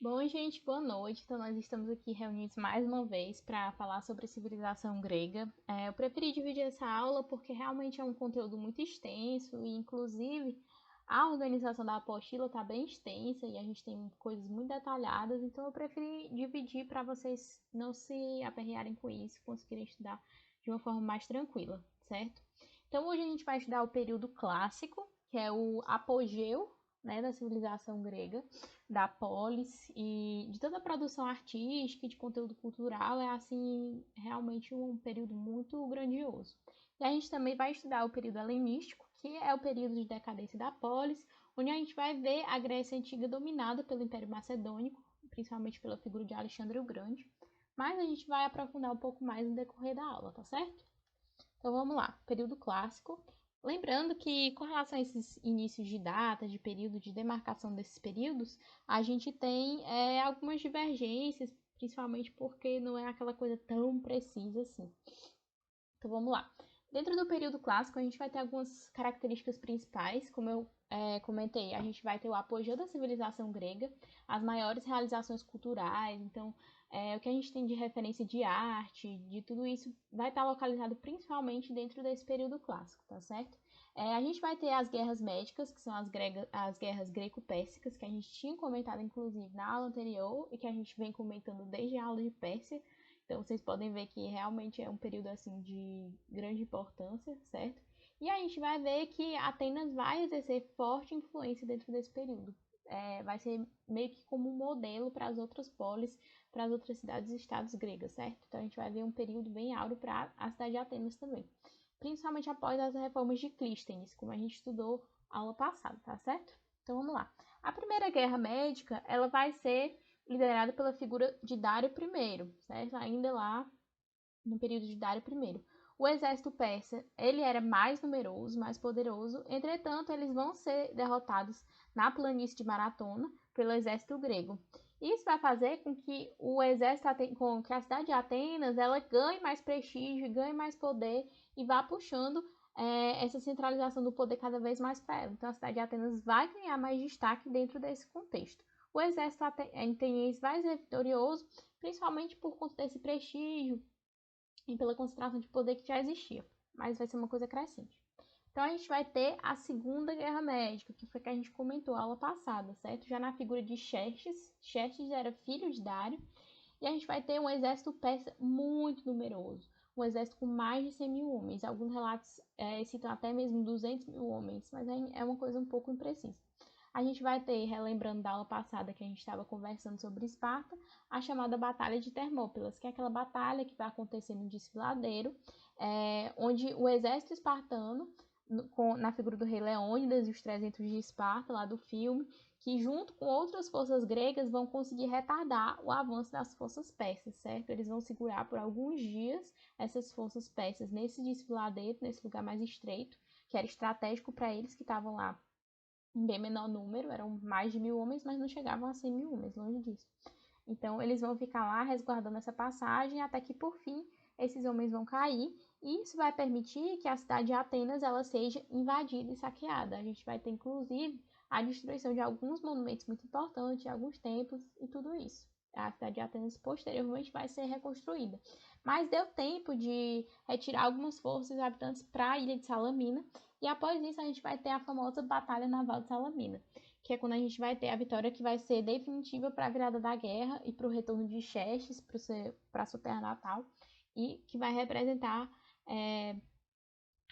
Bom, gente, boa noite. Então, nós estamos aqui reunidos mais uma vez para falar sobre a civilização grega. Eu preferi dividir essa aula porque realmente é um conteúdo muito extenso e, inclusive, a organização da apostila está bem extensa e a gente tem coisas muito detalhadas. Então, eu preferi dividir para vocês não se aperrearem com isso, conseguirem estudar de uma forma mais tranquila, certo? Então, hoje a gente vai estudar o período clássico, que é o apogeu, né, da civilização grega, da polis e de toda a produção artística e de conteúdo cultural. É assim realmente um período muito grandioso. E a gente também vai estudar o período helenístico, que é o período de decadência da polis, onde a gente vai ver a Grécia Antiga dominada pelo Império Macedônico, principalmente pela figura de Alexandre o Grande. Mas a gente vai aprofundar um pouco mais no decorrer da aula, tá certo? Então vamos lá, período clássico. Lembrando que, com relação a esses inícios de data, de período, de demarcação desses períodos, a gente tem algumas divergências, principalmente porque não é aquela coisa tão precisa assim. Então vamos lá. Dentro do período clássico, a gente vai ter algumas características principais, como eu comentei, a gente vai ter o apogeu da civilização grega, as maiores realizações culturais, então o que a gente tem de referência de arte, de tudo isso, vai estar localizado principalmente dentro desse período clássico, tá certo? A gente vai ter as guerras médicas, que são as guerras greco-pérsicas, que a gente tinha comentado inclusive na aula anterior e que a gente vem comentando desde a aula de Pérsia. Então vocês podem ver que realmente é um período assim de grande importância, certo? E a gente vai ver que Atenas vai exercer forte influência dentro desse período. Vai ser meio que como um modelo para as outras polis, para as outras cidades e estados gregas, certo? Então a gente vai ver um período bem áureo para a cidade de Atenas também. Principalmente após as reformas de Clístenes, como a gente estudou aula passada, tá certo? Então vamos lá. A Primeira Guerra Médica, ela vai ser liderada pela figura de Dário I, certo? Ainda lá no período de Dário I. O exército persa, ele era mais numeroso, mais poderoso, entretanto, eles vão ser derrotados na planície de Maratona pelo exército grego. Isso vai fazer com que o exército, com que a cidade de Atenas, ela ganhe mais prestígio, ganhe mais poder e vá puxando essa centralização do poder cada vez mais para ela. Então, a cidade de Atenas vai ganhar mais destaque dentro desse contexto. O exército ateniense vai ser vitorioso, principalmente por conta desse prestígio e pela concentração de poder que já existia, mas vai ser uma coisa crescente. Então a gente vai ter a Segunda Guerra Médica, que foi que a gente comentou na aula passada, certo? Já na figura de Xerxes. Xerxes era filho de Dário, e a gente vai ter um exército persa muito numeroso, um exército com mais de 100 mil homens. Alguns relatos citam até mesmo 200 mil homens, mas é uma coisa um pouco imprecisa. A gente vai ter, relembrando da aula passada que a gente estava conversando sobre Esparta, a chamada Batalha de Termópilas, que é aquela batalha que vai acontecer no desfiladeiro, onde o exército espartano, na figura do rei Leônidas e os 300 de Esparta, lá do filme, que junto com outras forças gregas vão conseguir retardar o avanço das forças persas, certo? Eles vão segurar por alguns dias essas forças persas nesse desfiladeiro, nesse lugar mais estreito, que era estratégico para eles que estavam lá em bem menor número, eram mais de 1.000 homens, mas não chegavam a 100 mil homens, longe disso. Então, eles vão ficar lá resguardando essa passagem até que, por fim, esses homens vão cair. E isso vai permitir que a cidade de Atenas ela seja invadida e saqueada. A gente vai ter, inclusive, a destruição de alguns monumentos muito importantes, alguns templos e tudo isso. A cidade de Atenas posteriormente vai ser reconstruída. Mas deu tempo de retirar algumas forças habitantes para a ilha de Salamina. E após isso, a gente vai ter a famosa Batalha Naval de Salamina, que é quando a gente vai ter a vitória que vai ser definitiva para a virada da guerra e para o retorno de Xerxes para sua terra natal, e que vai representar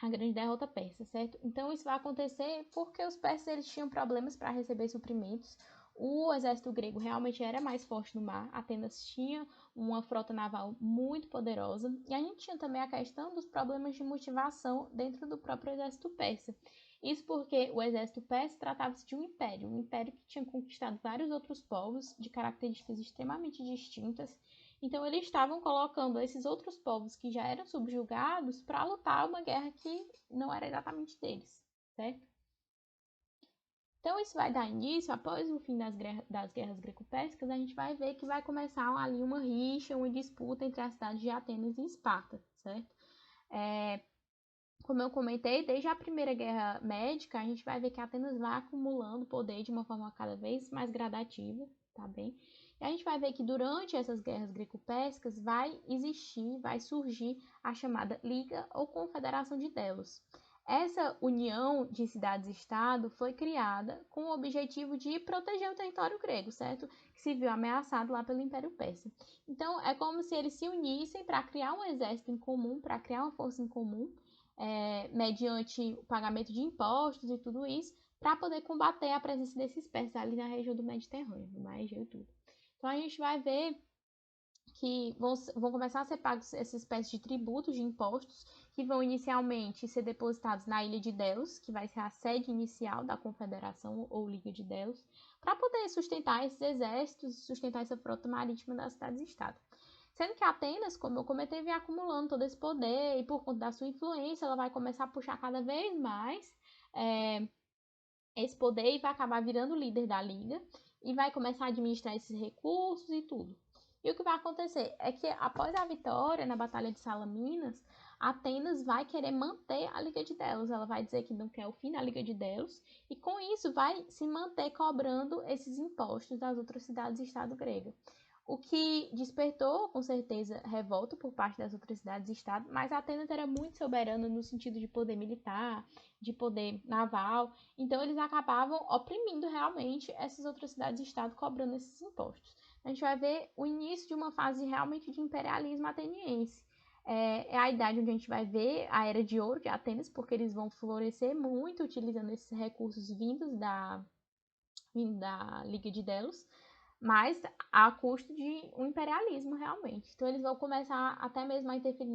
a grande derrota persa, certo? Então isso vai acontecer porque os persas eles tinham problemas para receber suprimentos. O exército grego realmente era mais forte no mar. Atenas tinha uma frota naval muito poderosa. E a gente tinha também a questão dos problemas de motivação dentro do próprio exército persa. Isso porque o exército persa tratava-se de um império que tinha conquistado vários outros povos de características extremamente distintas. Então eles estavam colocando esses outros povos que já eram subjugados para lutar uma guerra que não era exatamente deles, certo? Então isso vai dar início, após o fim das guerras greco-pérsicas, a gente vai ver que vai começar ali uma rixa, uma disputa entre as cidades de Atenas e Esparta, certo? como eu comentei, desde a Primeira Guerra Médica, a gente vai ver que Atenas vai acumulando poder de uma forma cada vez mais gradativa, tá bem? E a gente vai ver que durante essas guerras greco-pérsicas vai existir, vai surgir a chamada Liga ou Confederação de Delos. Essa união de cidades-estado foi criada com o objetivo de proteger o território grego, certo? Que se viu ameaçado lá pelo Império Persa. Então, é como se eles se unissem para criar um exército em comum, para criar uma força em comum, mediante o pagamento de impostos e tudo isso, para poder combater a presença desses persas ali na região do Mediterrâneo, do Mar Egeu e tudo. Então, a gente vai ver que vão começar a ser pagos essa espécie de tributos, de impostos, que vão inicialmente ser depositados na ilha de Delos, que vai ser a sede inicial da Confederação ou Liga de Delos, para poder sustentar esses exércitos, sustentar essa frota marítima das cidades-estado. Sendo que Atenas, como eu comentei, vem acumulando todo esse poder e por conta da sua influência, ela vai começar a puxar cada vez mais esse poder e vai acabar virando líder da liga e vai começar a administrar esses recursos e tudo. E o que vai acontecer é que após a vitória na Batalha de Salaminas, Atenas vai querer manter a Liga de Delos. Ela vai dizer que não quer o fim da Liga de Delos e com isso vai se manter cobrando esses impostos das outras cidades-estado gregas. O que despertou, com certeza, revolta por parte das outras cidades-estado, mas Atenas era muito soberana no sentido de poder militar, de poder naval, então eles acabavam oprimindo realmente essas outras cidades-estado, cobrando esses impostos. A gente vai ver o início de uma fase realmente de imperialismo ateniense. É a idade onde a gente vai ver a era de ouro de Atenas, porque eles vão florescer muito utilizando esses recursos vindos da Liga de Delos, mas a custo de um imperialismo realmente. Então eles vão começar até mesmo a interferir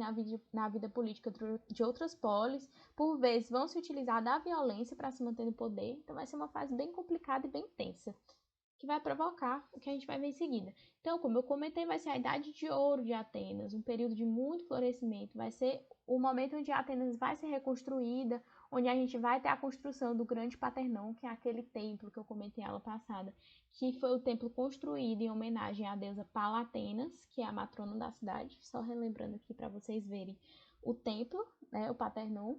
na vida política de outras polis, por vezes vão se utilizar da violência para se manter no poder, então vai ser uma fase bem complicada e bem tensa, que vai provocar o que a gente vai ver em seguida. Então, como eu comentei, vai ser a idade de ouro de Atenas, um período de muito florescimento, vai ser o momento onde Atenas vai ser reconstruída, onde a gente vai ter a construção do Grande Paternon, que é aquele templo que eu comentei na aula passada, que foi o templo construído em homenagem à deusa Palatenas, que é a matrona da cidade. Só relembrando aqui para vocês verem o templo, né, o Paternon.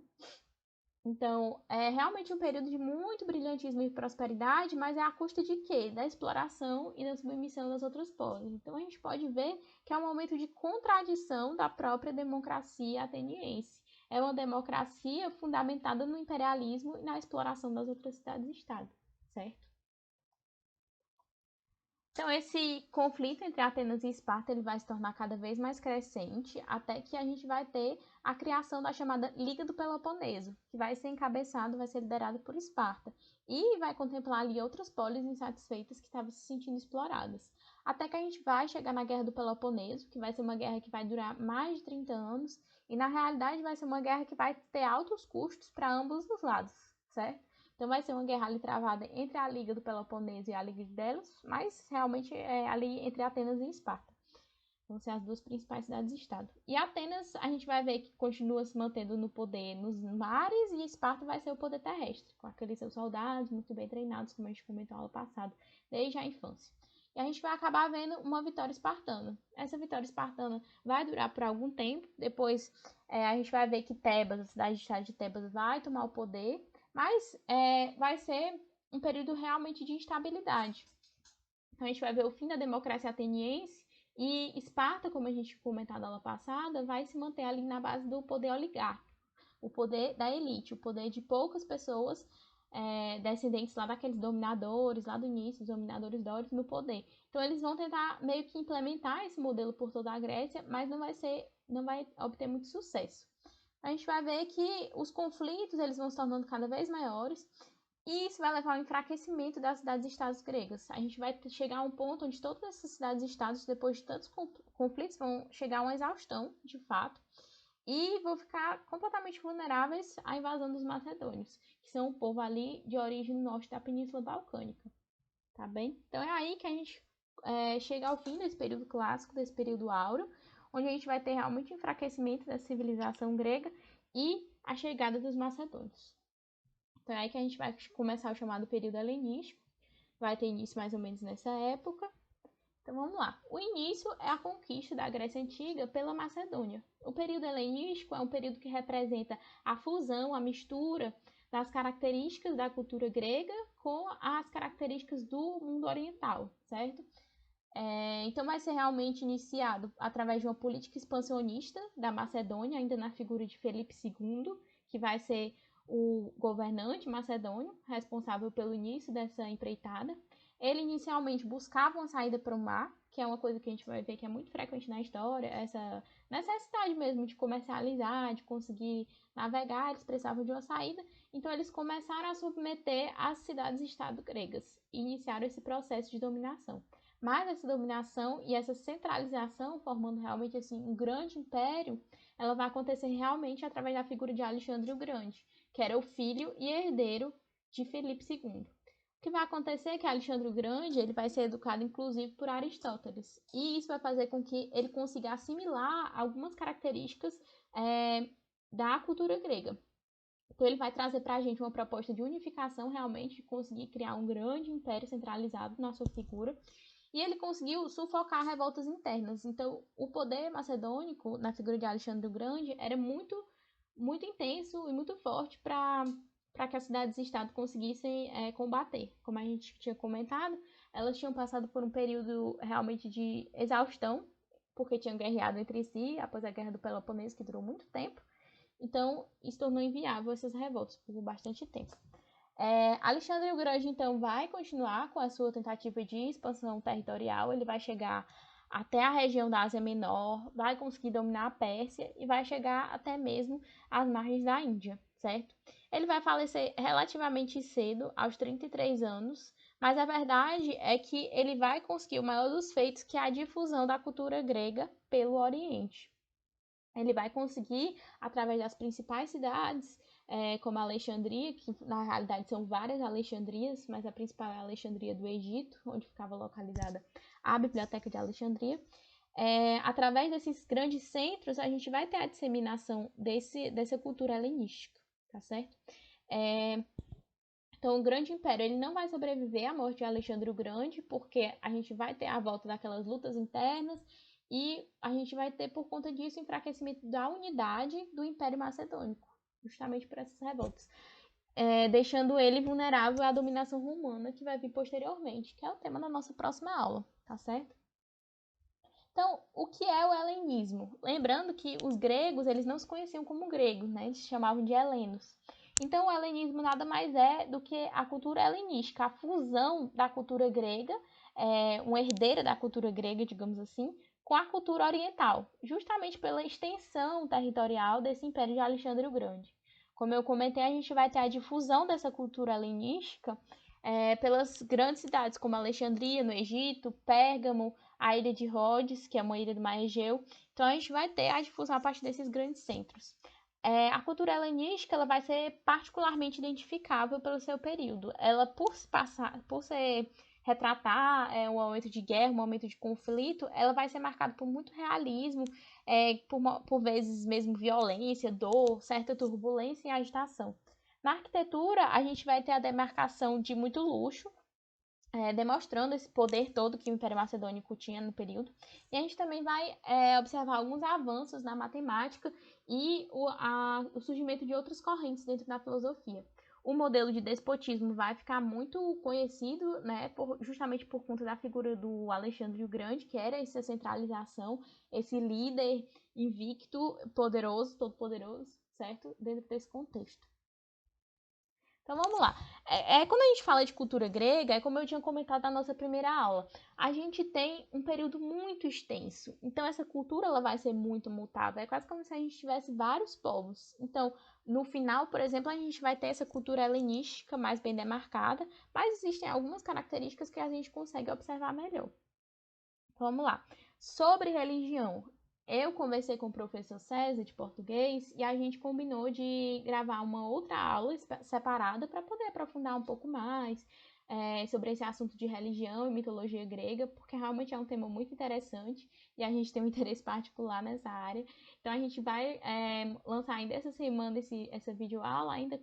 Então, é realmente um período de muito brilhantismo e prosperidade, mas é à custa de quê? Da exploração e da submissão das outras polis. Então, a gente pode ver que é um momento de contradição da própria democracia ateniense. É uma democracia fundamentada no imperialismo e na exploração das outras cidades-estado, certo? Então, esse conflito entre Atenas e Esparta ele vai se tornar cada vez mais crescente, até que a gente vai ter a criação da chamada Liga do Peloponeso, que vai ser encabeçado, vai ser liderado por Esparta, e vai contemplar ali outras polis insatisfeitas que estavam se sentindo exploradas. Até que a gente vai chegar na Guerra do Peloponeso, que vai ser uma guerra que vai durar mais de 30 anos, e na realidade vai ser uma guerra que vai ter altos custos para ambos os lados, certo? Então vai ser uma guerra ali travada entre a Liga do Peloponeso e a Liga de Delos, mas realmente é ali entre Atenas e Esparta. Vão ser as duas principais cidades-estado. E Atenas, a gente vai ver que continua se mantendo no poder nos mares e Esparta vai ser o poder terrestre, com aqueles seus soldados muito bem treinados, como a gente comentou no ano passado, desde a infância. E a gente vai acabar vendo uma vitória espartana. Essa vitória espartana vai durar por algum tempo, depois a gente vai ver que Tebas, a cidade-estado de Tebas, vai tomar o poder, mas vai ser um período realmente de instabilidade. Então a gente vai ver o fim da democracia ateniense e Esparta, como a gente comentou na aula passada, vai se manter ali na base do poder oligárquico, o poder da elite, o poder de poucas pessoas descendentes lá daqueles dominadores, lá do início, os dominadores dórios no poder. Então eles vão tentar meio que implementar esse modelo por toda a Grécia, mas não vai obter muito sucesso. A gente vai ver que os conflitos eles vão se tornando cada vez maiores e isso vai levar ao enfraquecimento das cidades-estados gregas. A gente vai chegar a um ponto onde todas essas cidades-estados, depois de tantos conflitos, vão chegar a uma exaustão, de fato, e vão ficar completamente vulneráveis à invasão dos macedônios, que são um povo ali de origem no norte da Península Balcânica, tá bem? Então é aí que a gente chega ao fim desse período clássico, desse período áureo, onde a gente vai ter realmente o enfraquecimento da civilização grega e a chegada dos macedônios. Então é aí que a gente vai começar o chamado período helenístico, vai ter início mais ou menos nessa época, Então vamos lá. O início é a conquista da Grécia Antiga pela Macedônia. O período helenístico é um período que representa a fusão, a mistura das características da cultura grega com as características do mundo oriental, certo? Então vai ser realmente iniciado através de uma política expansionista da Macedônia, ainda na figura de Felipe II, que vai ser o governante macedônio responsável pelo início dessa empreitada. Ele inicialmente buscava uma saída para o mar, que é uma coisa que a gente vai ver que é muito frequente na história, essa necessidade mesmo de comercializar, de conseguir navegar, eles precisavam de uma saída. Então eles começaram a submeter as cidades-estado gregas e iniciaram esse processo de dominação. Mas essa dominação e essa centralização, formando realmente assim um grande império, ela vai acontecer realmente através da figura de Alexandre o Grande, que era o filho e herdeiro de Felipe II. O que vai acontecer é que Alexandre o Grande ele vai ser educado inclusive por Aristóteles, e isso vai fazer com que ele consiga assimilar algumas características da cultura grega. Então ele vai trazer para a gente uma proposta de unificação, realmente de conseguir criar um grande império centralizado na sua figura. E ele conseguiu sufocar revoltas internas. Então, o poder macedônico, na figura de Alexandre o Grande, era muito, muito intenso e muito forte para que as cidades-estado conseguissem combater. Como a gente tinha comentado, elas tinham passado por um período realmente de exaustão, porque tinham guerreado entre si após a Guerra do Peloponeso, que durou muito tempo. Então, isso tornou inviável essas revoltas por bastante tempo. Alexandre o Grande, então, vai continuar com a sua tentativa de expansão territorial. Ele vai chegar até a região da Ásia Menor, vai conseguir dominar a Pérsia e vai chegar até mesmo às margens da Índia, certo? Ele vai falecer relativamente cedo, aos 33 anos, mas a verdade é que ele vai conseguir o maior dos feitos, que é a difusão da cultura grega pelo Oriente. Ele vai conseguir, através das principais cidades, como a Alexandria, que na realidade são várias Alexandrias, mas a principal é a Alexandria do Egito, onde ficava localizada a Biblioteca de Alexandria. Através desses grandes centros, a gente vai ter a disseminação dessa cultura helenística, tá certo? Então, o Grande Império ele não vai sobreviver à morte de Alexandre o Grande, porque a gente vai ter a volta daquelas lutas internas e a gente vai ter, por conta disso, o enfraquecimento da unidade do Império Macedônico, justamente por essas revoltas, deixando ele vulnerável à dominação romana que vai vir posteriormente, que é o tema da nossa próxima aula, tá certo? Então, o que é o helenismo? Lembrando que os gregos, eles não se conheciam como gregos, né? Eles se chamavam de helenos. Então, o helenismo nada mais é do que a cultura helenística, a fusão da cultura grega, uma herdeira da cultura grega, digamos assim, com a cultura oriental, justamente pela extensão territorial desse Império de Alexandre o Grande. Como eu comentei, a gente vai ter a difusão dessa cultura helenística pelas grandes cidades, como Alexandria, no Egito, Pérgamo, a ilha de Rhodes, que é uma ilha do mar Egeu. Então, a gente vai ter a difusão a partir desses grandes centros. A cultura helenística ela vai ser particularmente identificável pelo seu período. Ela, por ser retratar um momento de guerra, um momento de conflito, ela vai ser marcada por muito realismo, por vezes mesmo violência, dor, certa turbulência e agitação. Na arquitetura, a gente vai ter a demarcação de muito luxo, demonstrando esse poder todo que o Império Macedônico tinha no período. E a gente também vai observar alguns avanços na matemática e o surgimento de outras correntes dentro da filosofia. O modelo de despotismo vai ficar muito conhecido, né, justamente por conta da figura do Alexandre o Grande, que era essa centralização, esse líder invicto, poderoso, todo-poderoso, certo? Dentro desse contexto. Então vamos lá. Quando a gente fala de cultura grega, é como eu tinha comentado na nossa primeira aula, a gente tem um período muito extenso. Então essa cultura ela vai ser muito mutável. É quase como se a gente tivesse vários povos. Então, no final, por exemplo, a gente vai ter essa cultura helenística mais bem demarcada, mas existem algumas características que a gente consegue observar melhor. Então, vamos lá. Sobre religião, eu conversei com o professor César de português e a gente combinou de gravar uma outra aula separada para poder aprofundar um pouco mais sobre esse assunto de religião e mitologia grega, porque realmente é um tema muito interessante e a gente tem um interesse particular nessa área. Então a gente vai lançar ainda essa semana essa videoaula ainda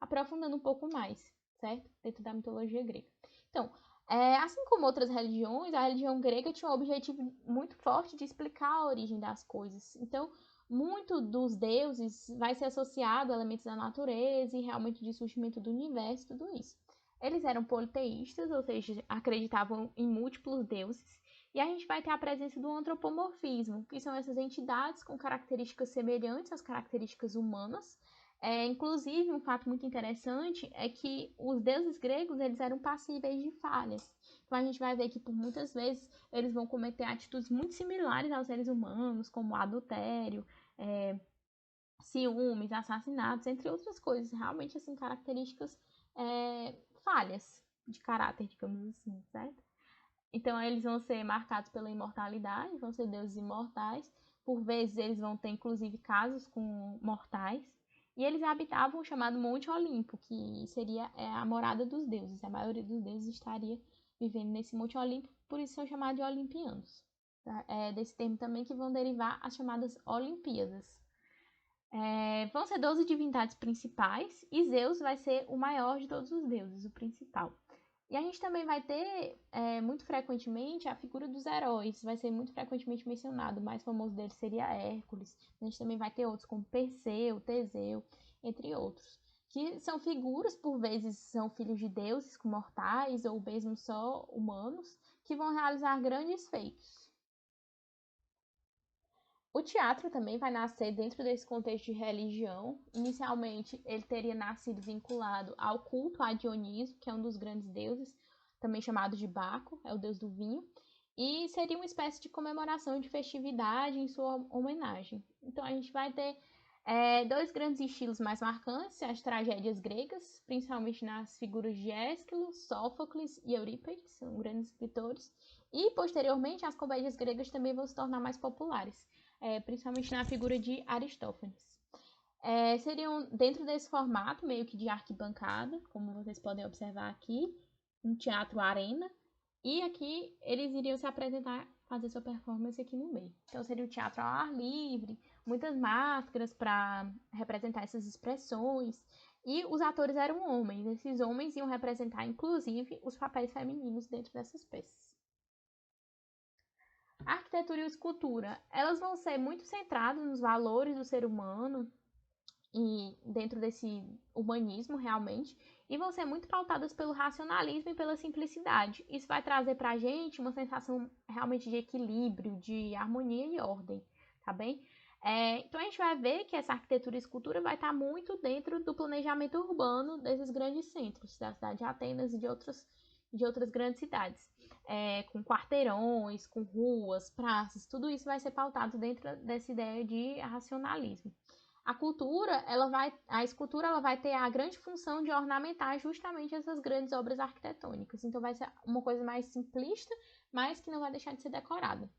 aprofundando um pouco mais, certo? Dentro da mitologia grega. Então, Assim como outras religiões, a religião grega tinha um objetivo muito forte de explicar a origem das coisas. Então, muito dos deuses vai ser associado a elementos da natureza e realmente de surgimento do universo, tudo isso. Eles eram politeístas, ou seja, acreditavam em múltiplos deuses. E a gente vai ter a presença do antropomorfismo, que são essas entidades com características semelhantes às características humanas. Inclusive, um fato muito interessante é que os deuses gregos eles eram passíveis de falhas. Então, a gente vai ver que, por muitas vezes, eles vão cometer atitudes muito similares aos seres humanos, como adultério, é, ciúmes, assassinatos, entre outras coisas. Realmente, assim, características falhas de caráter, digamos assim, certo? Então, eles vão ser marcados pela imortalidade, vão ser deuses imortais. Por vezes, eles vão ter, inclusive, casos com mortais. E eles habitavam o chamado Monte Olimpo, que seria a morada dos deuses. A maioria dos deuses estaria vivendo nesse Monte Olimpo, por isso são chamados de olimpianos. Tá? Desse termo também que vão derivar as chamadas Olimpíadas. Vão ser 12 divindades principais e Zeus vai ser o maior de todos os deuses, o principal. E a gente também vai ter, muito frequentemente, a figura dos heróis. Vai ser muito frequentemente mencionado. O mais famoso deles seria Hércules. A gente também vai ter outros como Perseu, Teseu, entre outros. Que são figuras, por vezes, são filhos de deuses mortais ou mesmo só humanos, que vão realizar grandes feitos. O teatro também vai nascer dentro desse contexto de religião. Inicialmente, ele teria nascido vinculado ao culto a Dioniso, que é um dos grandes deuses, também chamado de Baco, é o deus do vinho, e seria uma espécie de comemoração de festividade em sua homenagem. Então, a gente vai ter dois grandes estilos mais marcantes, as tragédias gregas, principalmente nas figuras de Ésquilo, Sófocles e Eurípides, são grandes escritores, e posteriormente as comédias gregas também vão se tornar mais populares. Principalmente na figura de Aristófanes. Seriam dentro desse formato, meio que de arquibancada, como vocês podem observar aqui, um teatro arena, e aqui eles iriam se apresentar, fazer sua performance aqui no meio. Então seria o teatro ao ar livre, muitas máscaras para representar essas expressões, e os atores eram homens. Esses homens iam representar, inclusive, os papéis femininos dentro dessas peças. A arquitetura e a escultura, elas vão ser muito centradas nos valores do ser humano e dentro desse humanismo realmente, e vão ser muito pautadas pelo racionalismo e pela simplicidade. Isso vai trazer pra gente uma sensação realmente de equilíbrio, de harmonia e ordem, tá bem? Então a gente vai ver que essa arquitetura e escultura vai estar muito dentro do planejamento urbano desses grandes centros, da cidade de Atenas e de outras grandes cidades. Com quarteirões, com ruas, praças, tudo isso vai ser pautado dentro dessa ideia de racionalismo. A escultura ela vai ter a grande função de ornamentar justamente essas grandes obras arquitetônicas. Então vai ser uma coisa mais simplista, mas que não vai deixar de ser decorada.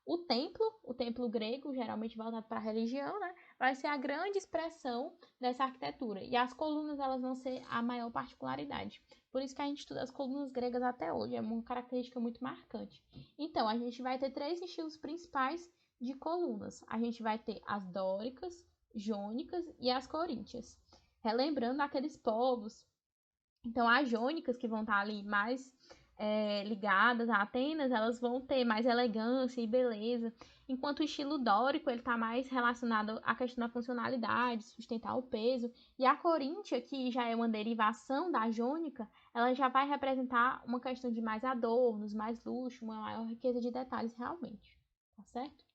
O templo grego, geralmente voltado para a religião, né, vai ser a grande expressão dessa arquitetura. E as colunas elas vão ser a maior particularidade. Por isso que a gente estuda as colunas gregas até hoje, é uma característica muito marcante. Então, a gente vai ter três estilos principais de colunas. A gente vai ter as dóricas, jônicas e as coríntias. Relembrando aqueles povos. Então, as jônicas, que vão estar ali mais ligadas a Atenas, elas vão ter mais elegância e beleza, enquanto o estilo dórico ele está mais relacionado à questão da funcionalidade, sustentar o peso, e a coríntia, que já é uma derivação da jônica, ela já vai representar uma questão de mais adornos, mais luxo, uma maior riqueza de detalhes realmente, tá certo?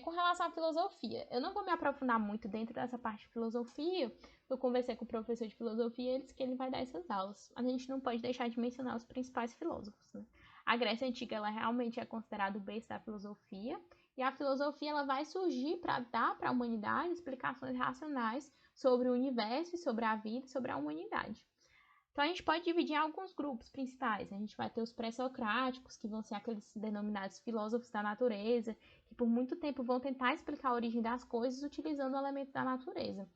Com relação à filosofia, eu não vou me aprofundar muito dentro dessa parte de filosofia. Eu conversei com o professor de filosofia e ele disse que ele vai dar essas aulas. Mas a gente não pode deixar de mencionar os principais filósofos, né? A Grécia Antiga ela realmente é considerada o berço da filosofia. E a filosofia ela vai surgir para dar para a humanidade explicações racionais sobre o universo, sobre a vida e sobre a humanidade. Então a gente pode dividir em alguns grupos principais. A gente vai ter os pré-socráticos, que vão ser aqueles denominados filósofos da natureza, que por muito tempo vão tentar explicar a origem das coisas utilizando elementos da natureza.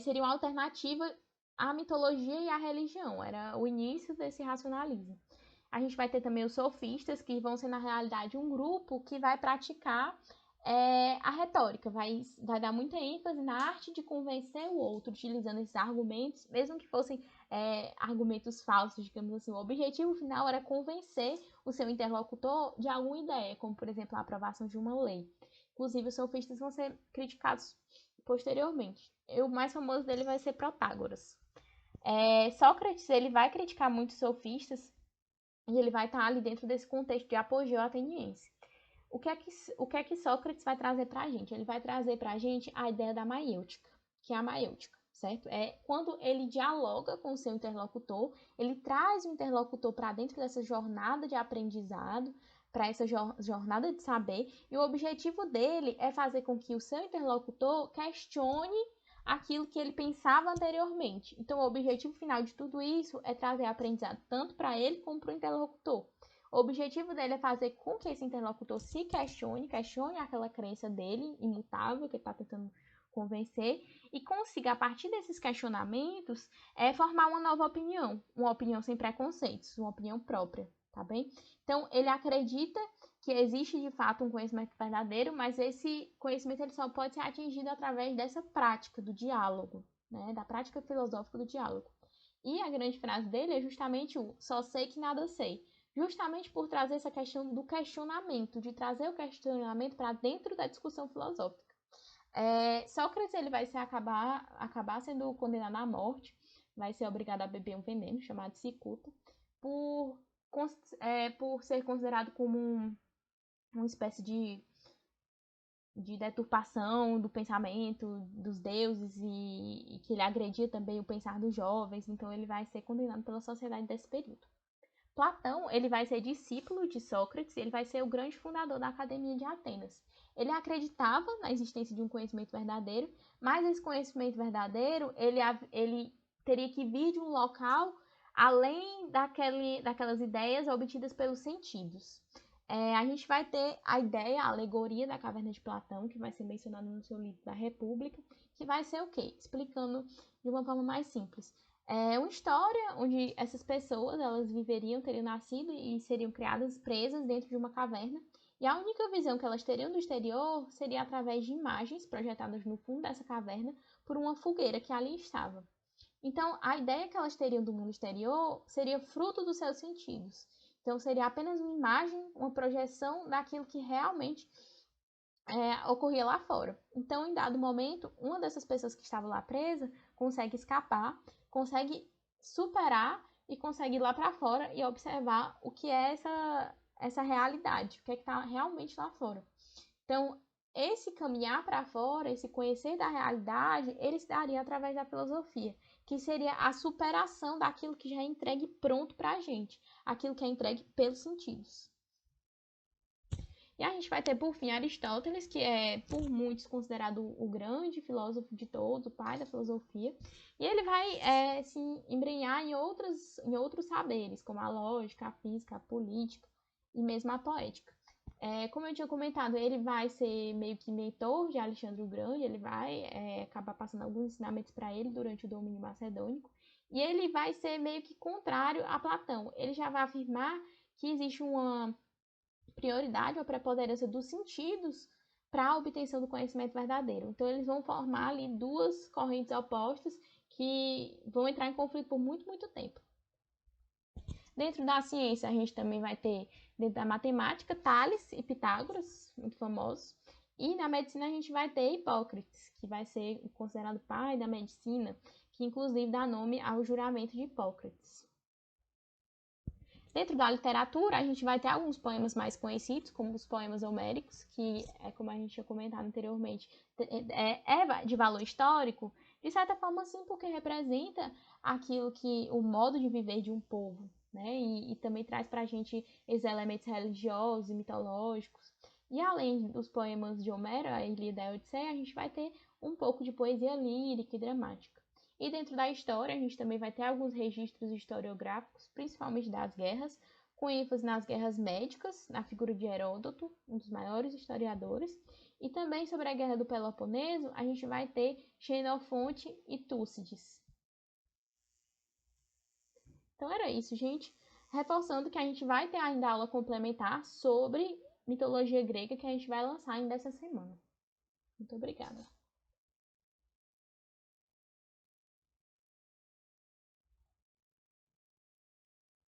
Seria uma alternativa à mitologia e à religião, era o início desse racionalismo. A gente vai ter também os sofistas, que vão ser, na realidade, um grupo que vai praticar a retórica, vai dar muita ênfase na arte de convencer o outro, utilizando esses argumentos, mesmo que fossem argumentos falsos, digamos assim. O objetivo final era convencer o seu interlocutor de alguma ideia, como, por exemplo, a aprovação de uma lei. Inclusive, os sofistas vão ser criticados posteriormente. E o mais famoso dele vai ser Protágoras. Sócrates, ele vai criticar muitos sofistas e ele vai estar ali dentro desse contexto de apogeu ateniense. O que é que Sócrates vai trazer para a gente? Ele vai trazer para a gente a ideia da maiêutica, que é a maiêutica, certo? É quando ele dialoga com o seu interlocutor, ele traz o interlocutor para dentro dessa jornada de aprendizado, para essa jornada de saber, e o objetivo dele é fazer com que o seu interlocutor questione aquilo que ele pensava anteriormente. Então, o objetivo final de tudo isso é trazer aprendizado tanto para ele como para o interlocutor. O objetivo dele é fazer com que esse interlocutor se questione aquela crença dele, imutável, que ele está tentando convencer, e consiga, a partir desses questionamentos, formar uma opinião sem preconceitos, uma opinião própria, tá bem? Então, ele acredita que existe, de fato, um conhecimento verdadeiro, mas esse conhecimento ele só pode ser atingido através dessa prática do diálogo, né? Da prática filosófica do diálogo. E a grande frase dele é justamente o só sei que nada sei. Justamente por trazer essa questão do questionamento, de trazer o questionamento para dentro da discussão filosófica. Sócrates ele vai acabar sendo condenado à morte, vai ser obrigado a beber um veneno chamado cicuta, por ser considerado como uma espécie de deturpação do pensamento dos deuses e que ele agredia também o pensar dos jovens, então ele vai ser condenado pela sociedade desse período. Platão, ele vai ser discípulo de Sócrates, ele vai ser o grande fundador da Academia de Atenas. Ele acreditava na existência de um conhecimento verdadeiro, mas esse conhecimento verdadeiro, ele teria que vir de um local além daquelas ideias obtidas pelos sentidos. A gente vai ter a ideia, a alegoria da caverna de Platão, que vai ser mencionada no seu livro da República, que vai ser o quê? Explicando de uma forma mais simples. Uma história onde essas pessoas, elas viveriam, teriam nascido e seriam criadas presas dentro de uma caverna, e a única visão que elas teriam do exterior seria através de imagens projetadas no fundo dessa caverna por uma fogueira que ali estava. Então, a ideia que elas teriam do mundo exterior seria fruto dos seus sentidos. Então, seria apenas uma imagem, uma projeção daquilo que realmente ocorria lá fora. Então, em dado momento, uma dessas pessoas que estava lá presa consegue escapar, consegue superar e consegue ir lá para fora e observar o que é essa realidade, o que é que está realmente lá fora. Então, esse caminhar para fora, esse conhecer da realidade, ele se daria através da filosofia, que seria a superação daquilo que já é entregue pronto para a gente, aquilo que é entregue pelos sentidos. E a gente vai ter, por fim, Aristóteles, que é, por muitos, considerado o grande filósofo de todos, o pai da filosofia. E ele vai se embrenhar em outros saberes, como a lógica, a física, a política e mesmo a poética. Como eu tinha comentado, ele vai ser meio que mentor de Alexandre o Grande, ele vai acabar passando alguns ensinamentos para ele durante o domínio macedônico. E ele vai ser meio que contrário a Platão. Ele já vai afirmar que existe uma prioridade ou preponderância dos sentidos para a obtenção do conhecimento verdadeiro. Então, eles vão formar ali duas correntes opostas que vão entrar em conflito por muito, muito tempo. Dentro da ciência, a gente também vai ter, dentro da matemática, Tales e Pitágoras, muito famosos. E na medicina, a gente vai ter Hipócrates, que vai ser considerado o pai da medicina, que inclusive dá nome ao juramento de Hipócrates. Dentro da literatura, a gente vai ter alguns poemas mais conhecidos, como os poemas homéricos, que, como a gente tinha comentado anteriormente, é de valor histórico, de certa forma sim, porque representa o modo de viver de um povo, né? E também traz para a gente esses elementos religiosos e mitológicos. E além dos poemas de Homero, a Ilíada e a Odisseia, a gente vai ter um pouco de poesia lírica e dramática. E dentro da história, a gente também vai ter alguns registros historiográficos, principalmente das guerras, com ênfase nas guerras médicas, na figura de Heródoto, um dos maiores historiadores. E também sobre a Guerra do Peloponeso, a gente vai ter Xenofonte e Túcides. Então era isso, gente. Reforçando que a gente vai ter ainda aula complementar sobre mitologia grega que a gente vai lançar ainda essa semana. Muito obrigada.